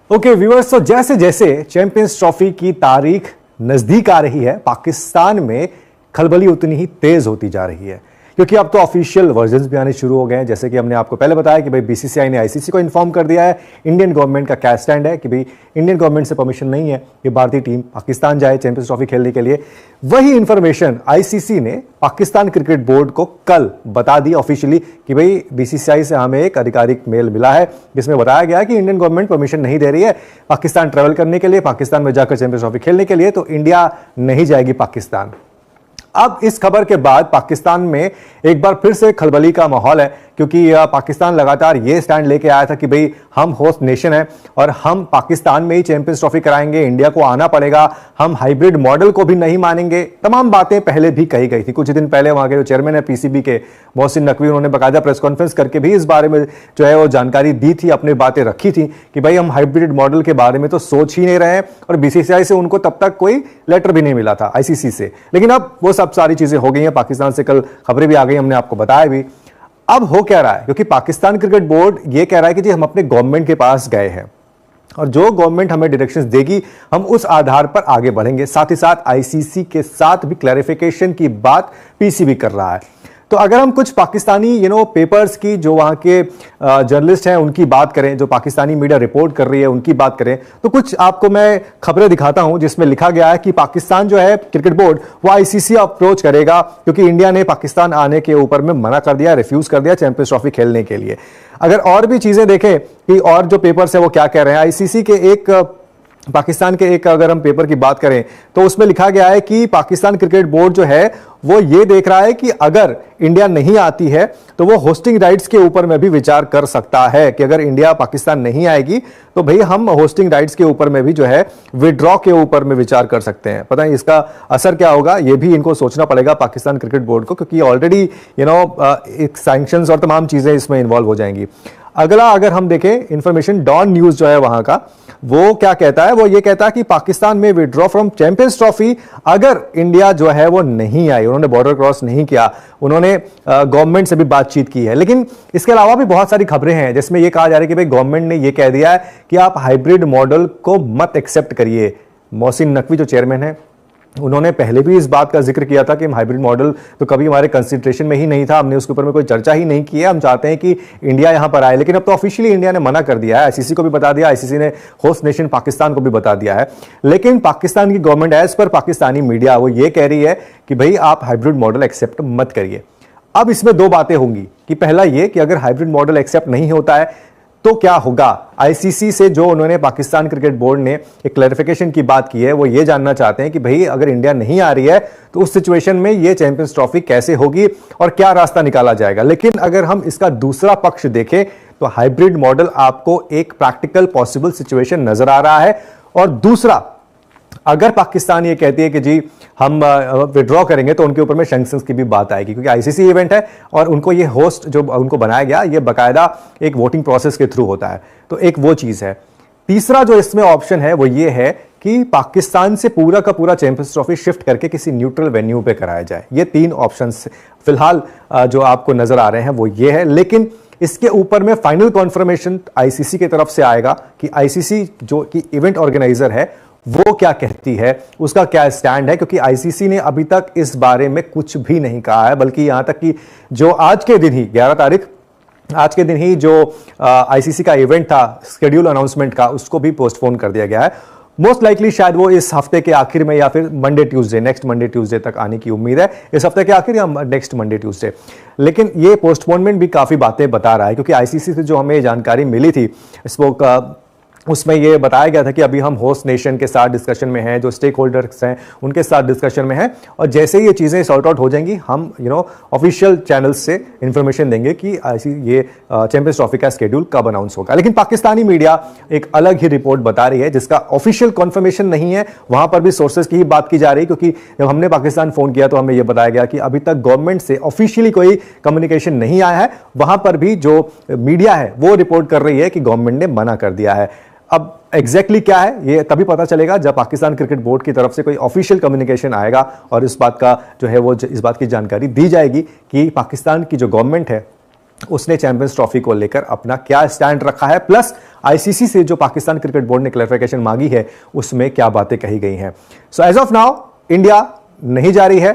Okay viewers, तो जैसे जैसे चैंपियंस ट्रॉफी की तारीख नजदीक आ रही है, पाकिस्तान में खलबली उतनी ही तेज होती जा रही है, क्योंकि अब तो ऑफिशियल वर्जन्स भी आने शुरू हो गए हैं। जैसे कि हमने आपको पहले बताया कि भाई बीसीसीआई ने आईसीसी को इन्फॉर्म कर दिया है इंडियन गवर्नमेंट का क्या स्टैंड है कि भाई इंडियन गवर्नमेंट से परमिशन नहीं है कि भारतीय टीम पाकिस्तान जाए चैंपियंस ट्रॉफी खेलने के लिए। वही इंफॉर्मेशन आईसीसी ने पाकिस्तान क्रिकेट बोर्ड को कल बता दी ऑफिशियली कि भाई बीसीसीआई से हमें एक आधिकारिक मेल मिला है जिसमें बताया गया कि इंडियन गवर्नमेंट परमिशन नहीं दे रही है पाकिस्तान ट्रैवल करने के लिए, पाकिस्तान में जाकर चैंपियंस ट्रॉफी खेलने के लिए, तो इंडिया नहीं जाएगी पाकिस्तान। अब इस खबर के बाद पाकिस्तान में एक बार फिर से खलबली का माहौल है, क्योंकि पाकिस्तान लगातार ये स्टैंड लेके आया था कि भाई हम होस्ट नेशन है और हम पाकिस्तान में ही चैंपियंस ट्रॉफी कराएंगे, इंडिया को आना पड़ेगा, हम हाइब्रिड मॉडल को भी नहीं मानेंगे। तमाम बातें पहले भी कही गई थी। कुछ दिन पहले वहां के जो चेयरमैन है पीसीबी के मोहसिन नकवी, उन्होंने बाकायदा प्रेस कॉन्फ्रेंस करके भी इस बारे में जो है वो जानकारी दी थी, अपनी बातें रखी थी कि भाई हम हाइब्रिड मॉडल के बारे में तो सोच ही नहीं रहे हैं, और बीसीसीआई से उनको तब तक कोई लेटर भी नहीं मिला था आईसीसी से। लेकिन अब वो सब सारी चीजें हो गई हैं, पाकिस्तान से कल खबरें भी आ गई, हमने आपको बताया भी। अब हो क्या रहा है, क्योंकि पाकिस्तान क्रिकेट बोर्ड ये कह रहा है कि जी हम अपने गवर्नमेंट के पास गए हैं और जो गवर्नमेंट हमें डायरेक्शंस देगी हम उस आधार पर आगे बढ़ेंगे। साथ ही साथ आईसीसी के साथ भी क्लैरिफिकेशन की बात पीसीबी कर रहा है। तो अगर हम कुछ पाकिस्तानी पेपर्स की, जो वहां के जर्नलिस्ट हैं उनकी बात करें, जो पाकिस्तानी मीडिया रिपोर्ट कर रही है उनकी बात करें, तो कुछ आपको मैं खबरें दिखाता हूं जिसमें लिखा गया है कि पाकिस्तान जो है क्रिकेट बोर्ड वो आईसीसी अप्रोच करेगा, क्योंकि इंडिया ने पाकिस्तान आने के ऊपर में मना कर दिया, रिफ्यूज कर दिया चैंपियंस ट्रॉफी खेलने के लिए। अगर और भी चीजें देखें कि और जो पेपर्स है वो क्या कह रहे हैं, आईसीसी के एक पाकिस्तान के एक अगर हम पेपर की बात करें तो उसमें लिखा गया है कि पाकिस्तान क्रिकेट बोर्ड जो है वो ये देख रहा है कि अगर इंडिया नहीं आती है तो वो होस्टिंग राइट्स के ऊपर में भी विचार कर सकता है कि अगर इंडिया पाकिस्तान नहीं आएगी तो भाई हम होस्टिंग राइट्स के ऊपर में भी जो है विड्रॉ के ऊपर में विचार कर सकते हैं। पता है इसका असर क्या होगा, ये भी इनको सोचना पड़ेगा पाकिस्तान क्रिकेट बोर्ड को, क्योंकि ऑलरेडी सैंक्शंस और तमाम चीजें इसमें इन्वॉल्व हो जाएंगी। अगला अगर हम देखें इंफॉर्मेशन, डॉन न्यूज जो है वहां का, वो क्या कहता है, वो ये कहता है कि पाकिस्तान में विड्रॉ फ्रॉम चैंपियंस ट्रॉफी अगर इंडिया जो है वो नहीं आई, उन्होंने बॉर्डर क्रॉस नहीं किया, उन्होंने गवर्नमेंट से भी बातचीत की है। लेकिन इसके अलावा भी बहुत सारी खबरें हैं जिसमें यह कहा जा रहा है कि भाई गवर्नमेंट ने यह कह दिया है कि आप हाइब्रिड मॉडल को मत एक्सेप्ट करिए। मोहसिन नकवी जो चेयरमैन है उन्होंने पहले भी इस बात का जिक्र किया था कि हाइब्रिड मॉडल तो कभी हमारे कंसिडरेशन में ही नहीं था, हमने उसके ऊपर में कोई चर्चा ही नहीं की है, हम चाहते हैं कि इंडिया यहां पर आए। लेकिन अब तो ऑफिशियली इंडिया ने मना कर दिया है, आईसीसी को भी बता दिया, आईसीसी ने होस्ट नेशन पाकिस्तान को भी बता दिया है। लेकिन पाकिस्तान की government as per Pakistani media वो ये कह रही है कि भाई आप हाइब्रिड मॉडल एक्सेप्ट मत करिए। अब इसमें दो बातें होंगी कि पहला ये कि अगर हाइब्रिड मॉडल एक्सेप्ट नहीं होता है तो क्या होगा। आईसीसी से जो उन्होंने पाकिस्तान क्रिकेट बोर्ड ने एक क्लैरिफिकेशन की बात की है वो ये जानना चाहते हैं कि भाई अगर इंडिया नहीं आ रही है तो उस सिचुएशन में ये चैंपियंस ट्रॉफी कैसे होगी और क्या रास्ता निकाला जाएगा। लेकिन अगर हम इसका दूसरा पक्ष देखें तो हाइब्रिड मॉडल आपको एक प्रैक्टिकल पॉसिबल सिचुएशन नजर आ रहा है। और दूसरा, अगर पाकिस्तान ये कहती है कि जी हम विड्रॉ करेंगे तो उनके ऊपर में सैंक्शंस की भी बात आएगी, क्योंकि आईसीसी इवेंट है और उनको ये होस्ट जो उनको बनाया गया ये बकायदा एक वोटिंग प्रोसेस के थ्रू होता है। तो एक वो चीज है। तीसरा जो इसमें ऑप्शन है वो ये है कि पाकिस्तान से पूरा का पूरा चैंपियंस ट्रॉफी शिफ्ट करके किसी न्यूट्रल वेन्यू पे कराया जाए। ये तीन ऑप्शंस फिलहाल जो आपको नजर आ रहे हैं वो ये है। लेकिन इसके ऊपर में फाइनल कॉन्फर्मेशन आईसीसी की तरफ से आएगा कि आईसीसी जो कि इवेंट ऑर्गेनाइजर है वो क्या कहती है, उसका क्या स्टैंड है, क्योंकि आईसीसी ने अभी तक इस बारे में कुछ भी नहीं कहा है। बल्कि यहां तक कि जो आज के दिन ही 11 तारीख, आज के दिन ही जो आईसीसी का इवेंट था शेड्यूल अनाउंसमेंट का, उसको भी पोस्टपोन कर दिया गया है। मोस्ट लाइकली शायद वो इस हफ्ते के आखिर में या फिर Monday Tuesday, next Monday Tuesday तक आने की उम्मीद है, इस हफ्ते के आखिर या नेक्स्ट मंडे ट्यूसडे। लेकिन ये पोस्टपोनमेंट भी काफी बातें बता रहा है, क्योंकि आईसीसी से जो हमें जानकारी मिली थी उसमें यह बताया गया था कि अभी हम होस्ट नेशन के साथ डिस्कशन में हैं, जो स्टेक होल्डर्स हैं उनके साथ डिस्कशन में हैं, और जैसे ही ये चीज़ें सॉर्ट आउट हो जाएंगी हम ऑफिशियल चैनल्स से इंफॉर्मेशन देंगे कि ये चैंपियंस ट्रॉफी का स्केड्यूल कब अनाउंस होगा। लेकिन पाकिस्तानी मीडिया एक अलग ही रिपोर्ट बता रही है जिसका ऑफिशियल कॉन्फर्मेशन नहीं है। वहां पर भी सोर्सेज की ही बात की जा रही है, क्योंकि जब हमने पाकिस्तान फोन किया तो हमें यह बताया गया कि अभी तक गवर्नमेंट से ऑफिशियली कोई कम्युनिकेशन नहीं आया है। वहां पर भी जो मीडिया है वो रिपोर्ट कर रही है कि गवर्नमेंट ने मना कर दिया है। अब एग्जैक्टली क्या है ये तभी पता चलेगा जब पाकिस्तान क्रिकेट बोर्ड की तरफ से कोई ऑफिशियल कम्युनिकेशन आएगा और इस बात का जो है वो इस बात की जानकारी दी जाएगी कि पाकिस्तान की जो गवर्नमेंट है उसने चैंपियंस ट्रॉफी को लेकर अपना क्या स्टैंड रखा है, प्लस आईसीसी से जो पाकिस्तान क्रिकेट बोर्ड ने क्लैरिफिकेशन मांगी है उसमें क्या बातें कही गई हैं। So as of now India नहीं जा रही है,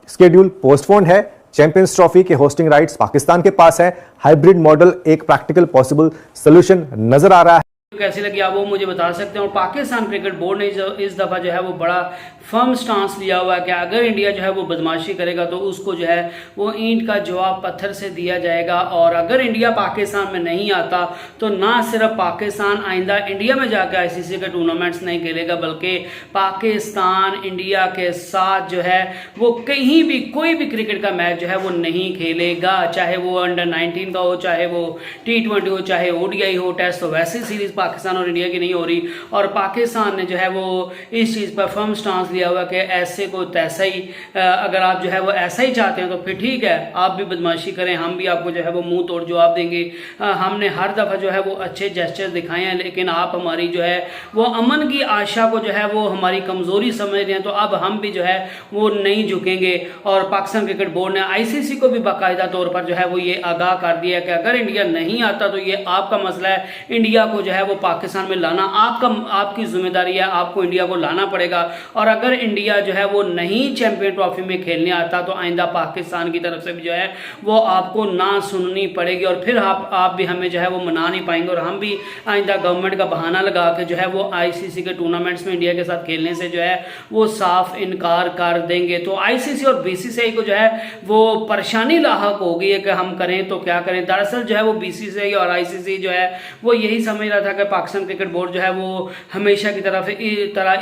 स्केड्यूल पोस्टपोन्ड है। चैंपियंस ट्रॉफी के होस्टिंग राइट्स पाकिस्तान के पास है। हाइब्रिड मॉडल एक प्रैक्टिकल पॉसिबल सोल्यूशन नजर आ रहा है। कैसी लगी आप वो मुझे बता सकते हैं। और पाकिस्तान क्रिकेट बोर्ड ने इस दफ़ा जो है वो बड़ा फर्म स्टांस लिया हुआ है कि अगर इंडिया जो है वो बदमाशी करेगा तो उसको जो है वो ईंट का जवाब पत्थर से दिया जाएगा। और अगर इंडिया पाकिस्तान में नहीं आता तो ना सिर्फ पाकिस्तान आइंदा इंडिया में जाकर आईसीसी के टूर्नामेंट्स नहीं खेलेगा, बल्कि पाकिस्तान इंडिया के साथ जो है वो कहीं भी कोई भी क्रिकेट का मैच जो है वो नहीं खेलेगा, चाहे वो अंडर 19 का हो, चाहे वो T20 हो, चाहे ODI हो, टेस्ट। तो वैसी सीरीज पाकिस्तान और इंडिया की नहीं हो रही। और पाकिस्तान ने जो है वो इस चीज़ पर फर्म स्टांस लिया हुआ कि ऐसे को तैसा ही, अगर आप जो है वो ऐसा ही चाहते हैं तो फिर ठीक है, आप भी बदमाशी करें, हम भी आपको जो है वो मुंह तोड़ जवाब देंगे। हमने हर दफ़ा जो है वो अच्छे जेस्चर दिखाए हैं, लेकिन आप हमारी जो है वो अमन की आशा को जो है वो हमारी कमज़ोरी समझ रहे हैं, तो अब हम भी जो है वो नहीं झुकेंगे। और पाकिस्तान क्रिकेट बोर्ड ने आईसीसी को भी बाकायदा तौर पर जो है वो ये आगाह कर दिया कि अगर इंडिया नहीं आता तो ये आपका मसला है, इंडिया को जो है वो पाकिस्तान में लाना आपकी जिम्मेदारी है, आपको इंडिया को लाना पड़ेगा। और अगर इंडिया जो है वो नहीं चैंपियन ट्रॉफी में खेलने आता तो आइंदा पाकिस्तान की तरफ से भी जो है वो आपको ना सुननी पड़ेगी, और फिर आप भी हमें जो है वो मना नहीं पाएंगे, और हम भी आइंदा गवर्नमेंट का बहाना लगा के जो है वो आईसीसी के टूर्नामेंट्स में इंडिया के साथ खेलने से जो है वो साफ इनकार कर देंगे। तो आईसीसी और बीसीसीआई को जो है वो परेशानी लाहक हो गई है कि हम करें तो क्या करें। दरअसल जो है वो बीसीसीआई और आईसीसी जो है वो यही समझ रहा था कि पाकिस्तान क्रिकेट बोर्ड जो है वो हमेशा की तरह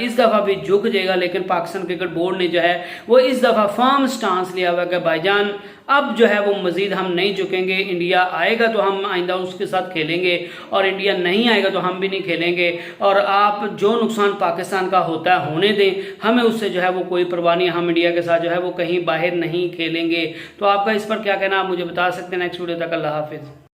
इस दफ़ा भी झुक जाएगा, लेकिन पाकिस्तान क्रिकेट बोर्ड ने जो है वो इस दफ़ा फर्म स्टांस लिया हुआ कि भाईजान अब जो है वो मजीद हम नहीं झुकेंगे, इंडिया आएगा तो हम आइंदा उसके साथ खेलेंगे, और इंडिया नहीं आएगा तो हम भी नहीं खेलेंगे। और आप जो नुकसान पाकिस्तान का होता है होने दें, हमें उससे जो है वो कोई परवाह नहीं, हम इंडिया के साथ जो है वो कहीं बाहर नहीं खेलेंगे। तो आपका इस पर क्या कहना आप मुझे बता सकते हैं। नेक्स्ट वीडियो तक अल्लाह हाफिज़।